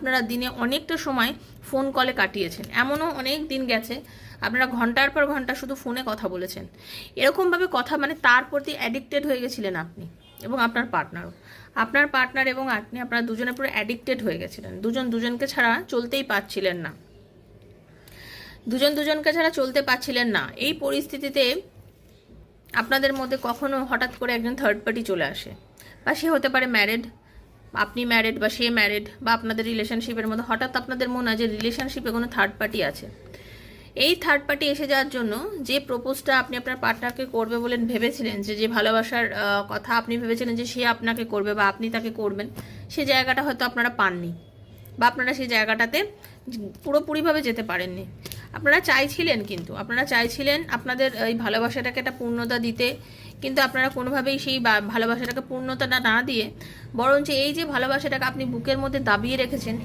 আপনারা দিনে অনেকটা সময় ফোন কলে কাটিয়েছেন। এমনও অনেক দিন গেছে আপনারা ঘন্টার পর ঘন্টা শুধু ফোনে কথা বলেছেন। এরকমভাবে কথা মানে তার প্রতি অ্যাডিক্টেড হয়ে গেছিলেন আপনি এবং আপনার পার্টনারও। আপনার পার্টনার এবং আপনি আপনারা দুজনে পুরো অ্যাডিক্টেড হয়ে গেছিলেন। দুজন দুজনকে ছাড়া চলতেই পারছিলেন না, দুজন দুজনকে ছাড়া চলতে পারছিলেন না। এই পরিস্থিতিতে আপনাদের মধ্যে কখনো হঠাৎ করে একজন থার্ড পার্টি চলে আসে, বা সে হতে পারে ম্যারিড, আপনি ম্যারিড বা সে ম্যারিড, বা আপনাদের রিলেশনশিপের মধ্যে হঠাৎ আপনাদের মনে হয় যে রিলেশনশিপে কোনো থার্ড পার্টি আছে। এই থার্ড পার্টি এসে যাওয়ার জন্য যে প্রপোজটা আপনি আপনার পার্টনারকে করবে বলে ভেবেছিলেন, যে ভালোবাসার কথা আপনি ভেবেছিলেন যে সে আপনাকে করবে বা আপনি তাকে করবেন, সে জায়গাটা হয়তো আপনারা পাননি, বা আপনারা সেই জায়গাটাতে পুরোপুরিভাবে যেতে পারেননি। আপনারা চাইছিলেন, কিন্তু আপনারা চাইছিলেন আপনাদের এই ভালোবাসাটাকে একটা পূর্ণতা দিতে, কিন্তু আপনারা কোনোভাবেই সেই ভালোবাসাটাকে পূর্ণতা না দিয়ে বরঞ্চ এই যে ভালোবাসাটাকে আপনি বুকের মধ্যে দাবিয়ে রেখেছেন